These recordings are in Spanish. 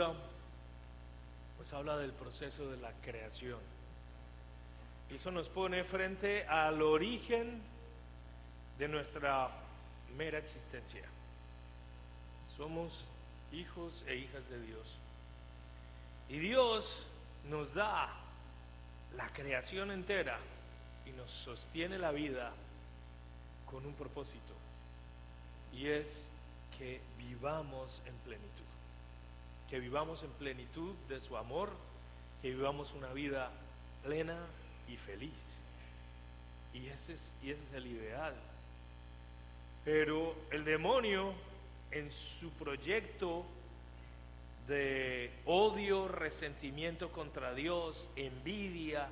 lectura pues habla del proceso de la creación. Eso nos pone frente al origen de nuestra mera existencia. Somos hijos e hijas de Dios. Y Dios nos da la creación entera y nos sostiene la vida con un propósito. Y es que vivamos en plenitud. Que vivamos en plenitud de su amor, que vivamos una vida plena y feliz. Y ese es el ideal. Pero el demonio, en su proyecto de odio, resentimiento contra Dios, envidia,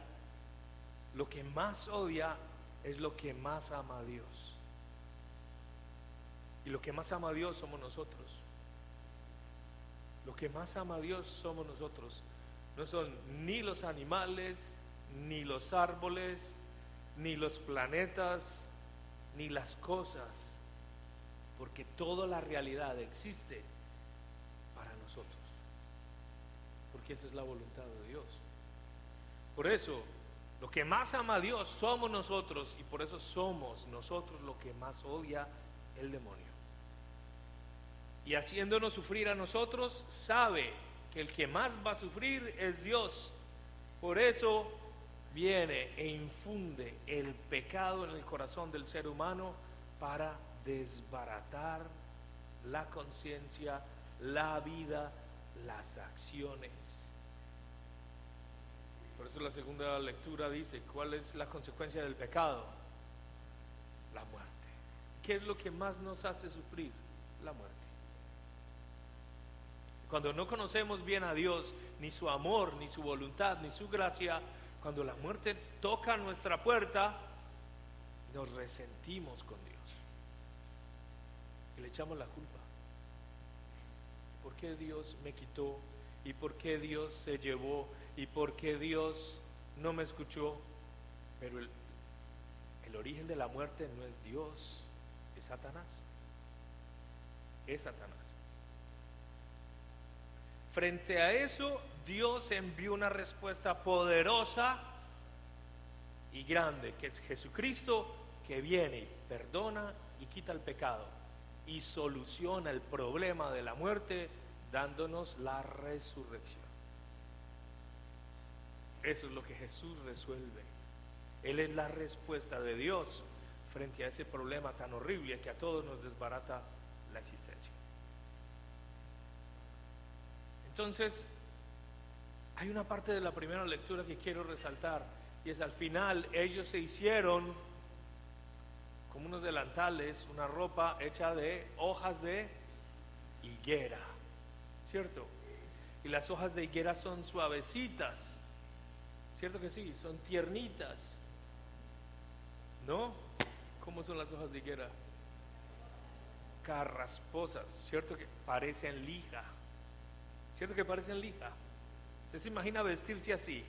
lo que más odia es lo que más ama a Dios. Y lo que más ama a Dios somos nosotros. Lo que más ama a Dios somos nosotros. No son ni los animales, ni los árboles, ni los planetas, ni las cosas, porque toda la realidad existe para nosotros, porque esa es la voluntad de Dios. Por eso, lo que más ama a Dios somos nosotros, y por eso somos nosotros lo que más odia el demonio. Y haciéndonos sufrir a nosotros, sabe que el que más va a sufrir es Dios. Por eso viene e infunde el pecado en el corazón del ser humano para desbaratar la conciencia, la vida, las acciones. Por eso la segunda lectura dice, ¿cuál es la consecuencia del pecado? La muerte. ¿Qué es lo que más nos hace sufrir? La muerte. Cuando no conocemos bien a Dios, ni su amor, ni su voluntad, ni su gracia, cuando la muerte toca nuestra puerta, nos resentimos con Dios y le echamos la culpa. ¿Por qué Dios me quitó? ¿Y por qué Dios se llevó? ¿Y por qué Dios no me escuchó? Pero el origen de la muerte no es Dios, es Satanás. Es Satanás. Frente a eso, Dios envió una respuesta poderosa y grande, que es Jesucristo, que viene y perdona y quita el pecado y soluciona el problema de la muerte dándonos la resurrección. Eso es lo que Jesús resuelve. Él es la respuesta de Dios frente a ese problema tan horrible que a todos nos desbarata la existencia. Entonces, hay una parte de la primera lectura que quiero resaltar, y es al final ellos se hicieron como unos delantales, una ropa hecha de hojas de higuera, ¿cierto? Y las hojas de higuera son suavecitas, ¿cierto que sí? Son tiernitas, ¿no? ¿Cómo son las hojas de higuera? Carrasposas, ¿cierto que parecen lija? ¿Cierto que parecen lija? ¿Usted se imagina vestirse así?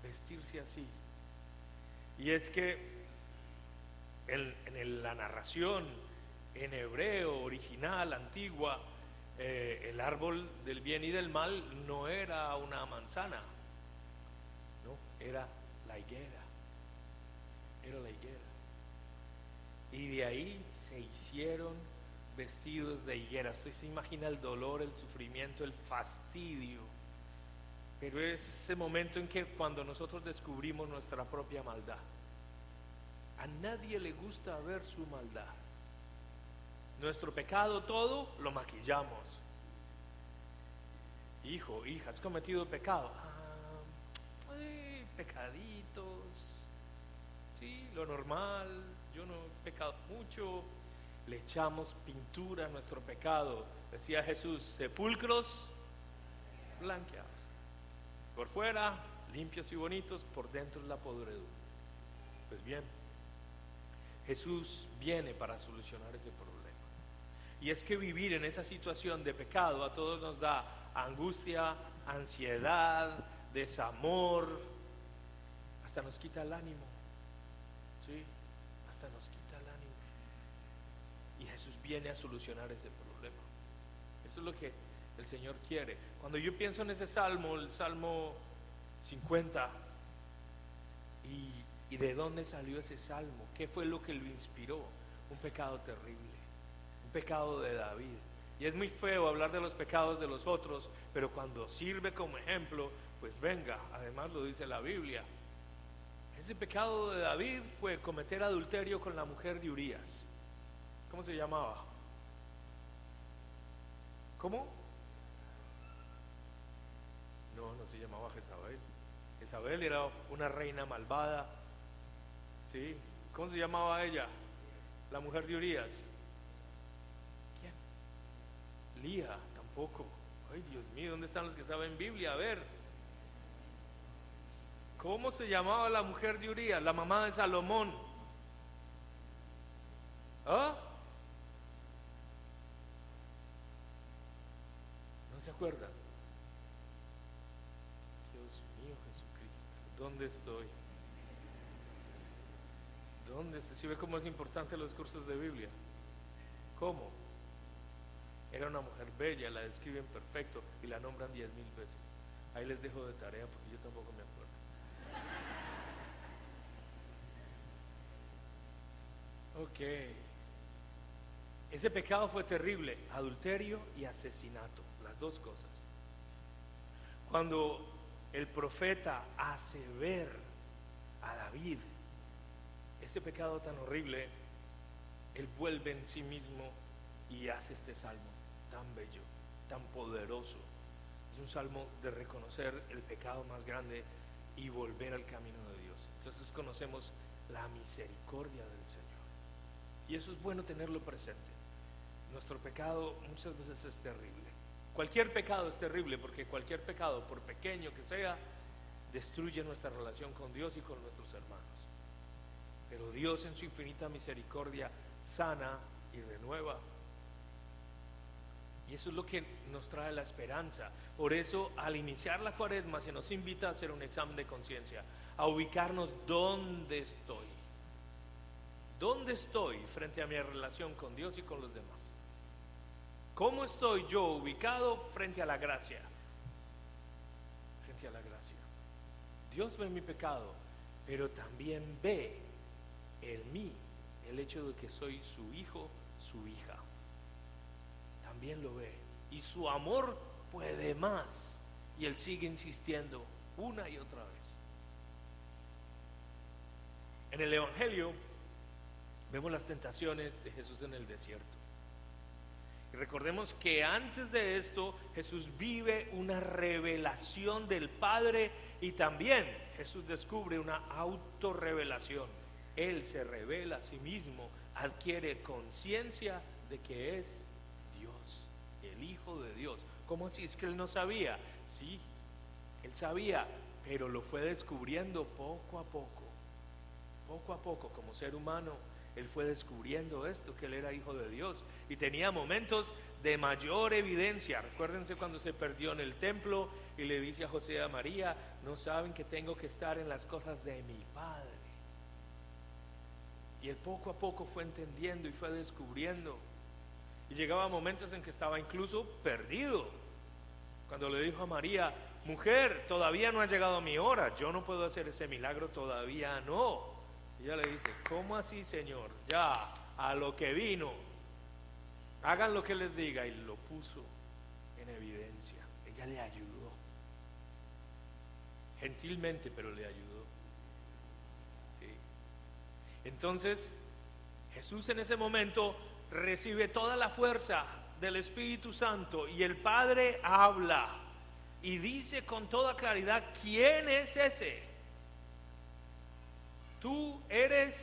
Vestirse así. Y es que la narración en hebreo original, antigua, el árbol del bien y del mal no era una manzana, no, era la higuera. Era la higuera. Y de ahí se hicieron vestidos de higuera. Usted se imagina el dolor, el sufrimiento, el fastidio. Pero es ese momento en que cuando nosotros descubrimos nuestra propia maldad. A nadie le gusta ver su maldad. Nuestro pecado todo lo maquillamos. Hijo, hija, ¿has cometido pecado? Pecaditos. Sí, lo normal. Yo no he pecado mucho. Le echamos pintura a nuestro pecado. Decía Jesús, sepulcros blanqueados. Por fuera, limpios y bonitos, por dentro es la podredumbre. Pues bien, Jesús viene para solucionar ese problema. Y es que vivir en esa situación de pecado a todos nos da angustia, ansiedad, desamor, hasta nos quita el ánimo. ¿Sí? Hasta nos quita el ánimo. Y Jesús viene a solucionar ese problema. Eso es lo que el Señor quiere. Cuando yo pienso en ese salmo, el Salmo 50, y de dónde salió ese salmo, qué fue lo que lo inspiró, un pecado terrible, un pecado de David. Y es muy feo hablar de los pecados de los otros, pero cuando sirve como ejemplo, pues venga, además lo dice la Biblia. Ese pecado de David fue cometer adulterio con la mujer de Urías. ¿Cómo se llamaba? ¿Cómo? No se llamaba Jezabel. Jezabel era una reina malvada. ¿Sí? ¿Cómo se llamaba ella? La mujer de Urías. ¿Quién? Lía, tampoco. Ay, Dios mío, ¿dónde están los que saben Biblia? A ver. ¿Cómo se llamaba la mujer de Urías? La mamá de Salomón. ¿Ah? ¿No se acuerdan? Dios mío, Jesucristo, ¿dónde estoy? ¿Dónde estoy? ¿Sí ve cómo es importante los cursos de Biblia? ¿Cómo? Era una mujer bella, la describen perfecto y la nombran 10,000 veces. Ahí les dejo de tarea porque yo tampoco me acuerdo. Ok. Ese pecado fue terrible, adulterio y asesinato, las dos cosas. Cuando el profeta hace ver a David ese pecado tan horrible, él vuelve en sí mismo y hace este salmo tan bello, tan poderoso. Es un salmo de reconocer el pecado más grande y volver al camino de Dios. Entonces conocemos la misericordia del Señor. Y eso es bueno tenerlo presente. Nuestro pecado muchas veces es terrible. Cualquier pecado es terrible porque cualquier pecado, por pequeño que sea, destruye nuestra relación con Dios y con nuestros hermanos. Pero Dios en su infinita misericordia sana y renueva. Y eso es lo que nos trae la esperanza. Por eso al iniciar la Cuaresma se nos invita a hacer un examen de conciencia, a ubicarnos dónde estoy. ¿Dónde estoy frente a mi relación con Dios y con los demás? ¿Cómo estoy yo ubicado frente a la gracia? Frente a la gracia. Dios ve mi pecado, pero también ve en mí el hecho de que soy su hijo, su hija. También lo ve. Y su amor puede más. Y Él sigue insistiendo una y otra vez. En el Evangelio vemos las tentaciones de Jesús en el desierto. Y recordemos que antes de esto Jesús vive una revelación del Padre y también Jesús descubre una autorrevelación. Él se revela a sí mismo, adquiere conciencia de que es Dios, el Hijo de Dios. ¿Cómo así? ¿Es que Él no sabía? Sí, Él sabía, pero lo fue descubriendo poco a poco. Poco a poco, como ser humano, Él fue descubriendo esto, que Él era Hijo de Dios. Y tenía momentos de mayor evidencia. Recuérdense cuando se perdió en el templo y le dice a José y a María: no saben que tengo que estar en las cosas de mi Padre. Y Él poco a poco fue entendiendo y fue descubriendo. Y llegaba momentos en que estaba incluso perdido. Cuando le dijo a María: mujer, todavía no ha llegado mi hora, yo no puedo hacer ese milagro, todavía no. Y ella le dice: ¿cómo así, Señor? Ya, a lo que vino, hagan lo que les diga. Y lo puso en evidencia. Ella le ayudó, gentilmente, pero le ayudó. ¿Sí? Entonces Jesús en ese momento recibe toda la fuerza del Espíritu Santo y el Padre habla y dice con toda claridad: ¿quién es ese? Tú eres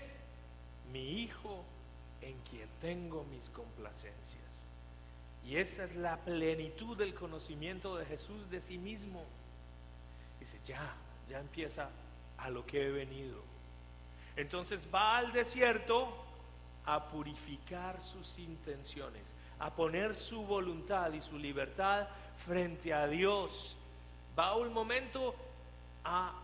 mi Hijo en quien tengo mis complacencias. Y esa es la plenitud del conocimiento de Jesús de sí mismo. Dice: ya empieza a lo que he venido. Entonces va al desierto a purificar sus intenciones, a poner su voluntad y su libertad frente a Dios. Va un momento a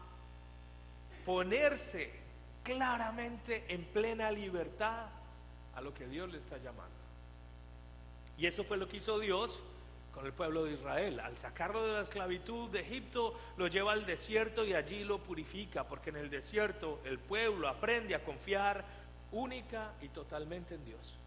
ponerse claramente en plena libertad a lo que Dios le está llamando. Y eso fue lo que hizo Dios con el pueblo de Israel. Al sacarlo de la esclavitud de Egipto, lo lleva al desierto y allí lo purifica, porque en el desierto el pueblo aprende a confiar única y totalmente en Dios,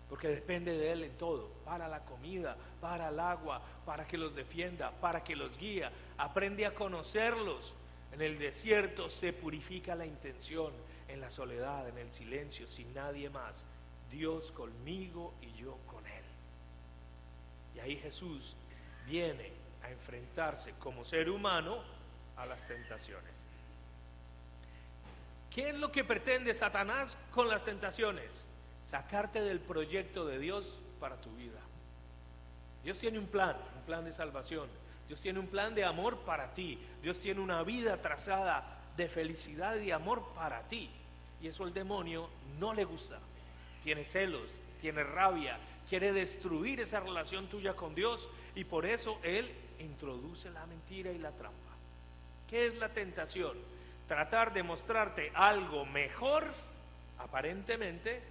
porque depende de Él en todo, para la comida, para el agua, para que los defienda, para que los guíe. Aprende a conocerlos. En el desierto se purifica la intención, en la soledad, en el silencio, sin nadie más. Dios conmigo y yo con Él. Y ahí Jesús viene a enfrentarse como ser humano a las tentaciones. ¿Qué es lo que pretende Satanás con las tentaciones? Sacarte del proyecto de Dios para tu vida. Dios tiene un plan de salvación. Dios tiene un plan de amor para ti. Dios tiene una vida trazada de felicidad y amor para ti. Y eso al demonio no le gusta. Tiene celos, tiene rabia, quiere destruir esa relación tuya con Dios, y por eso él introduce la mentira y la trampa. ¿Qué es la tentación? Tratar de mostrarte algo mejor, aparentemente,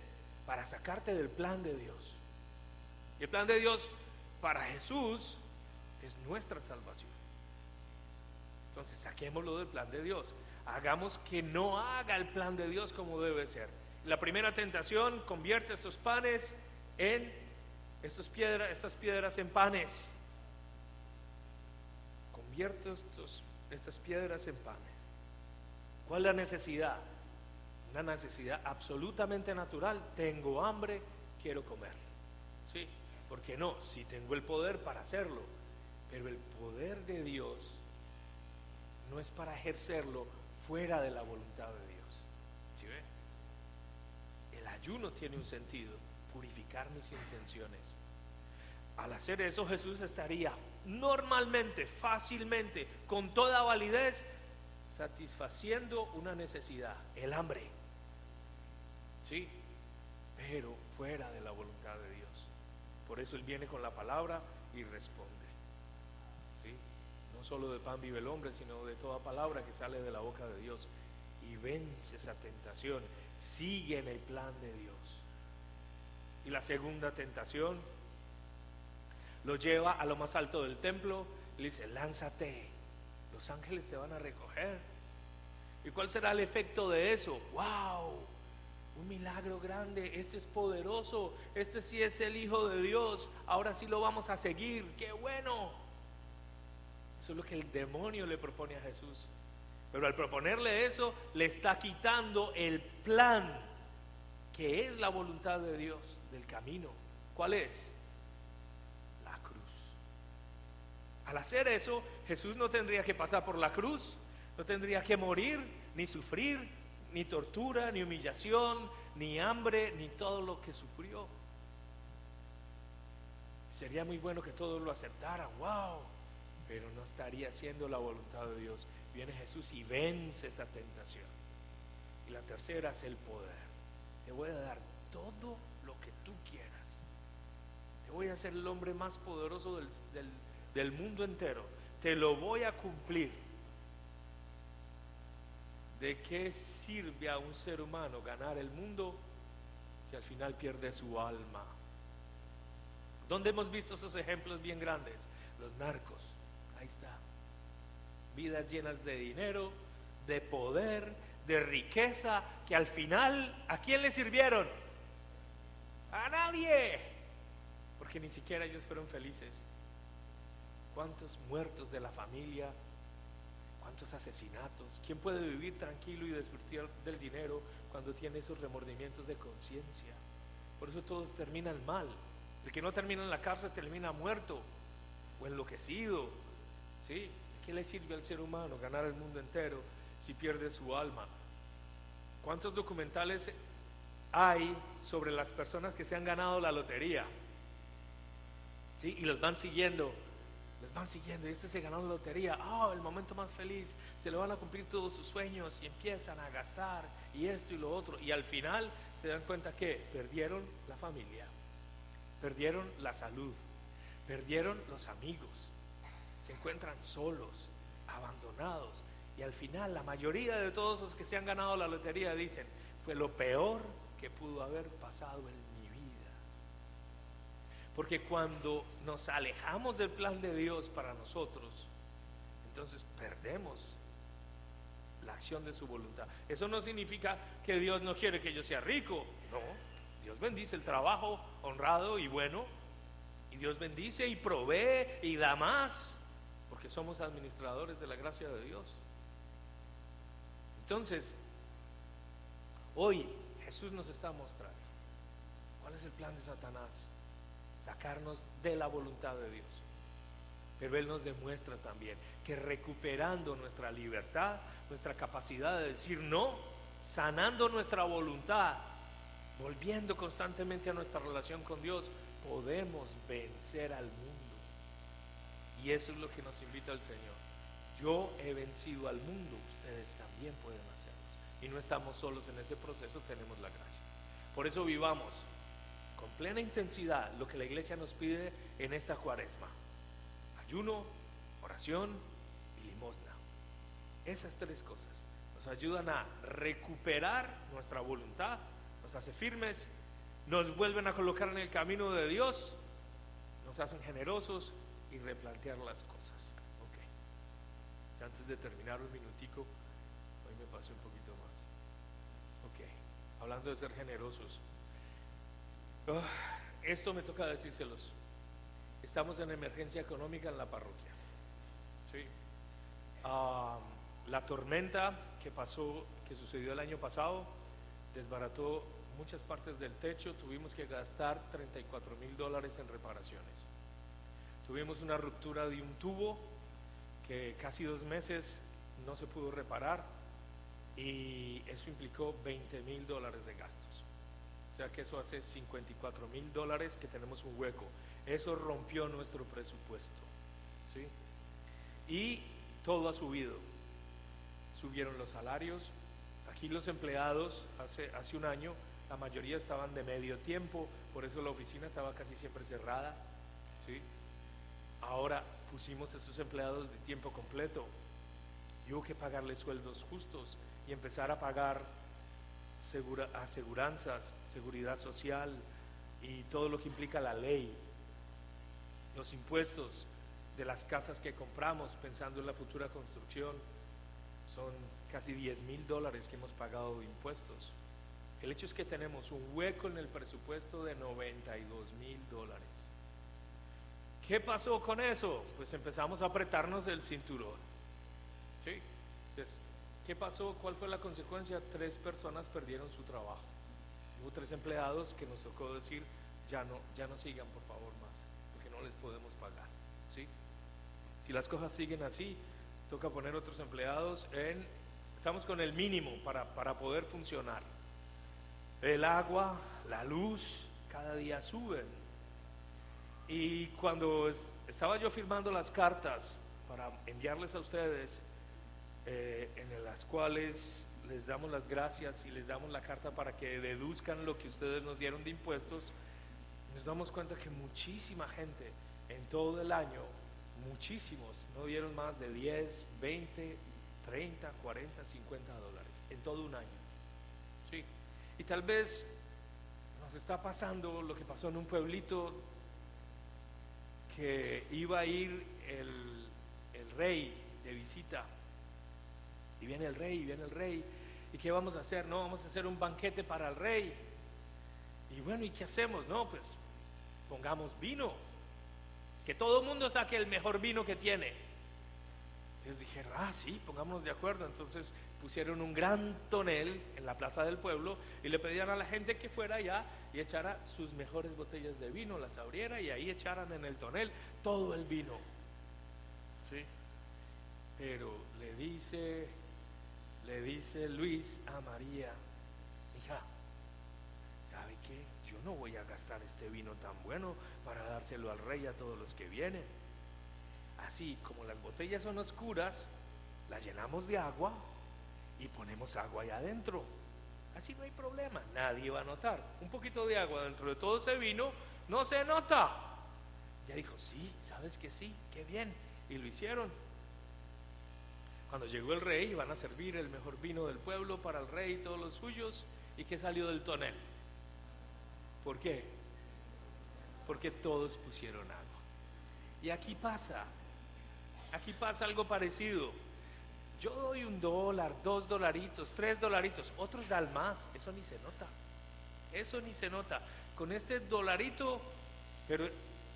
para sacarte del plan de Dios. Y el plan de Dios para Jesús es nuestra salvación. Entonces saquémoslo del plan de Dios. Hagamos que no haga el plan de Dios como debe ser. La primera tentación: convierte estos panes en estas piedras en panes. Convierte estas piedras en panes. ¿Cuál es la necesidad? Una necesidad absolutamente natural. Tengo hambre, quiero comer. ¿Sí? ¿Por qué no? Si tengo el poder para hacerlo. Pero el poder de Dios no es para ejercerlo fuera de la voluntad de Dios. ¿Sí ve? El ayuno tiene un sentido: purificar mis intenciones. Al hacer eso, Jesús estaría normalmente, fácilmente, con toda validez, satisfaciendo una necesidad, el hambre. Sí, pero fuera de la voluntad de Dios. Por eso Él viene con la palabra y responde. ¿Sí? No solo de pan vive el hombre, sino de toda palabra que sale de la boca de Dios. Y vence esa tentación, sigue en el plan de Dios. Y la segunda tentación lo lleva a lo más alto del templo y le dice: lánzate, los ángeles te van a recoger. ¿Y cuál será el efecto de eso? ¡Wow! Un milagro grande, este es poderoso, este sí es el Hijo de Dios, ahora sí lo vamos a seguir, ¡qué bueno! Eso es lo que el demonio le propone a Jesús. Pero al proponerle eso, le está quitando el plan, que es la voluntad de Dios, del camino. ¿Cuál es? La cruz. Al hacer eso, Jesús no tendría que pasar por la cruz, no tendría que morir, ni sufrir, ni tortura, ni humillación, ni hambre, ni todo lo que sufrió. Sería muy bueno que todos lo aceptaran, wow, pero no estaría haciendo la voluntad de Dios. Viene Jesús y vence esa tentación. Y la tercera es el poder. Te voy a dar todo lo que tú quieras. Te voy a hacer el hombre más poderoso del mundo entero. Te lo voy a cumplir. ¿De qué sirve a un ser humano ganar el mundo si al final pierde su alma? ¿Dónde hemos visto esos ejemplos bien grandes? Los narcos, ahí está. Vidas llenas de dinero, de poder, de riqueza, que al final, ¿a quién le sirvieron? A nadie, porque ni siquiera ellos fueron felices. ¿Cuántos muertos de la familia? ¿Cuántos asesinatos? ¿Quién puede vivir tranquilo y disfrutar del dinero cuando tiene esos remordimientos de conciencia? Por eso todos terminan mal. El que no termina en la cárcel termina muerto o enloquecido. ¿Sí? ¿Qué le sirve al ser humano ganar el mundo entero si pierde su alma? ¿Cuántos documentales hay sobre las personas que se han ganado la lotería? ¿Sí? Y los van siguiendo. Y este se ganó la lotería, el momento más feliz, se le van a cumplir todos sus sueños y empiezan a gastar y esto y lo otro, y al final se dan cuenta que perdieron la familia, perdieron la salud, perdieron los amigos, se encuentran solos, abandonados, y al final la mayoría de todos los que se han ganado la lotería dicen: fue lo peor que pudo haber pasado en mi vida. Porque cuando nos alejamos del plan de Dios para nosotros, entonces perdemos la acción de su voluntad. Eso no significa que Dios no quiere que yo sea rico, no. Dios bendice el trabajo honrado y bueno, y Dios bendice y provee y da más, porque somos administradores de la gracia de Dios. Entonces, hoy Jesús nos está mostrando cuál es el plan de Satanás: sacarnos de la voluntad de Dios. Pero Él nos demuestra también que recuperando nuestra libertad, nuestra capacidad de decir no, sanando nuestra voluntad, volviendo constantemente a nuestra relación con Dios, podemos vencer al mundo. Y eso es lo que nos invita el Señor. Yo he vencido al mundo, ustedes también pueden hacerlo. Y no estamos solos en ese proceso, tenemos la gracia. Por eso vivamos con plena intensidad lo que la iglesia nos pide en esta cuaresma: ayuno, oración y limosna. Esas tres cosas nos ayudan a recuperar nuestra voluntad, nos hace firmes, nos vuelven a colocar en el camino de Dios, nos hacen generosos y replantear las cosas. Ok, antes de terminar un minutico, hoy me pasé un poquito más. Ok, hablando de ser generosos, esto me toca decírselos. Estamos en emergencia económica en la parroquia. ¿Sí? La tormenta que sucedió el año pasado, desbarató muchas partes del techo. Tuvimos que gastar $34,000 en reparaciones. Tuvimos una ruptura de un tubo que casi 2 meses no se pudo reparar, y eso implicó $20,000 de gastos. O sea que eso hace $54,000 que tenemos un hueco. Eso rompió nuestro presupuesto, ¿sí? Y todo ha subido. Subieron los salarios. Aquí los empleados hace un año la mayoría estaban de medio tiempo, por eso la oficina estaba casi siempre cerrada, ¿sí? Ahora pusimos a esos empleados de tiempo completo, y hubo que pagarles sueldos justos y empezar a pagar aseguranzas, seguridad social y todo lo que implica la ley, los impuestos de las casas que compramos pensando en la futura construcción. Son casi $10,000 que hemos pagado de impuestos. El hecho es que tenemos un hueco en el presupuesto de $92,000. ¿Qué pasó con eso? Pues empezamos a apretarnos el cinturón, ¿sí? Entonces, ¿qué pasó? ¿Cuál fue la consecuencia? 3 personas perdieron su trabajo. Hubo 3 empleados que nos tocó decir: ya no sigan, por favor, más, porque no les podemos pagar, ¿sí? Si las cosas siguen así, toca poner otros empleados estamos con el mínimo para poder funcionar. El agua, la luz, cada día suben. Y cuando estaba yo firmando las cartas para enviarles a ustedes, en las cuales les damos las gracias y les damos la carta para que deduzcan lo que ustedes nos dieron de impuestos, nos damos cuenta que muchísima gente en todo el año, muchísimos, no dieron más de 10, 20, 30, 40, $50 en todo un año, ¿sí? Y tal vez nos está pasando lo que pasó en un pueblito, que iba a ir el rey de visita, y viene el rey, ¿y qué vamos a hacer? No, vamos a hacer un banquete para el rey. Y bueno, ¿y qué hacemos? No, pues pongamos vino, que todo el mundo saque el mejor vino que tiene. Entonces dijeron: sí, pongámonos de acuerdo. Entonces pusieron un gran tonel en la plaza del pueblo y le pedían a la gente que fuera allá y echara sus mejores botellas de vino, las abriera y ahí echaran en el tonel todo el vino, ¿sí? Pero le dice Luis a María: hija, ¿sabe qué? Yo no voy a gastar este vino tan bueno para dárselo al rey y a todos los que vienen. Así como las botellas son oscuras, las llenamos de agua y ponemos agua ahí adentro. Así no hay problema, nadie va a notar. Un poquito de agua dentro de todo ese vino no se nota. Ya dijo: sí, sabes que sí, qué bien. Y lo hicieron. Cuando llegó el rey, iban a servir el mejor vino del pueblo para el rey y todos los suyos. ¿Y qué salió del tonel? ¿Por qué? porque todos pusieron algo. Y aquí pasa algo parecido. Yo doy $1, $2, $3, otros dan más, eso ni se nota. Con este $1, pero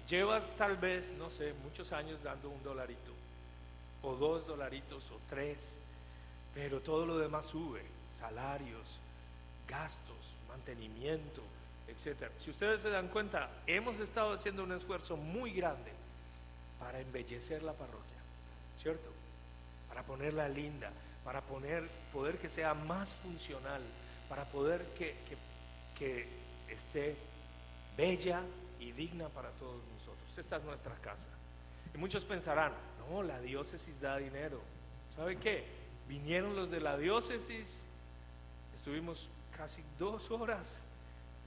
llevas tal vez, no sé, muchos años dando $1, o $2, o 3, pero todo lo demás sube, salarios, gastos, mantenimiento, etcétera. Si ustedes se dan cuenta, hemos estado haciendo un esfuerzo muy grande para embellecer la parroquia, ¿cierto? Para ponerla linda, para poder que sea más funcional, para poder que esté bella y digna para todos nosotros. Esta es nuestra casa. Y muchos pensarán, no, la diócesis da dinero. ¿Sabe qué? Vinieron los de la diócesis, estuvimos casi 2 horas,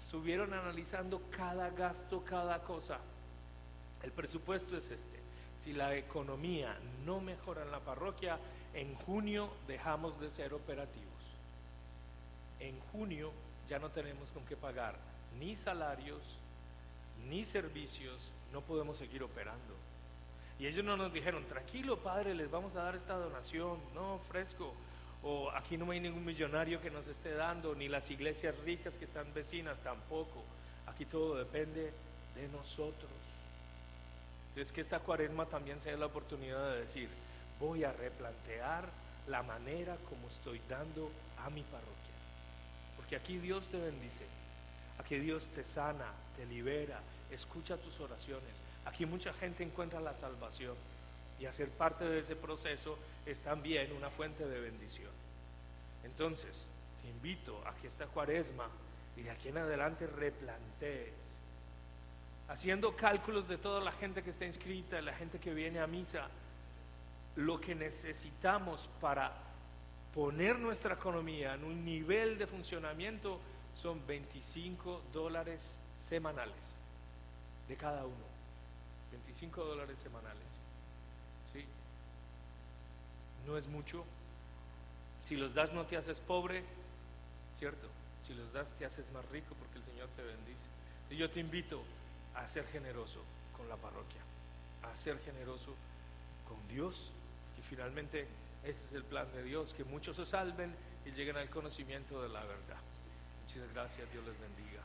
estuvieron analizando cada gasto, cada cosa. El presupuesto es este. Si la economía no mejora en la parroquia, en junio dejamos de ser operativos. En junio ya no tenemos con qué pagar ni salarios, ni servicios, no podemos seguir operando. Y ellos no nos dijeron, tranquilo padre, les vamos a dar esta donación, no, fresco, o aquí no hay ningún millonario que nos esté dando, ni las iglesias ricas que están vecinas tampoco, aquí todo depende de nosotros. Entonces que esta cuaresma también sea la oportunidad de decir, voy a replantear la manera como estoy dando a mi parroquia, porque aquí Dios te bendice, aquí Dios te sana, te libera, escucha tus oraciones, aquí mucha gente encuentra la salvación, y hacer parte de ese proceso es también una fuente de bendición. Entonces te invito a que esta cuaresma y de aquí en adelante replantees, haciendo cálculos de toda la gente que está inscrita, la gente que viene a misa, lo que necesitamos para poner nuestra economía en un nivel de funcionamiento son $25 semanales de cada uno. $25 semanales, ¿sí? No es mucho. Si los das no te haces pobre, ¿cierto? Si los das te haces más rico porque el Señor te bendice. Y yo te invito a ser generoso con la parroquia, a ser generoso con Dios, y finalmente ese es el plan de Dios, que muchos se salven y lleguen al conocimiento de la verdad. Muchas gracias, Dios les bendiga.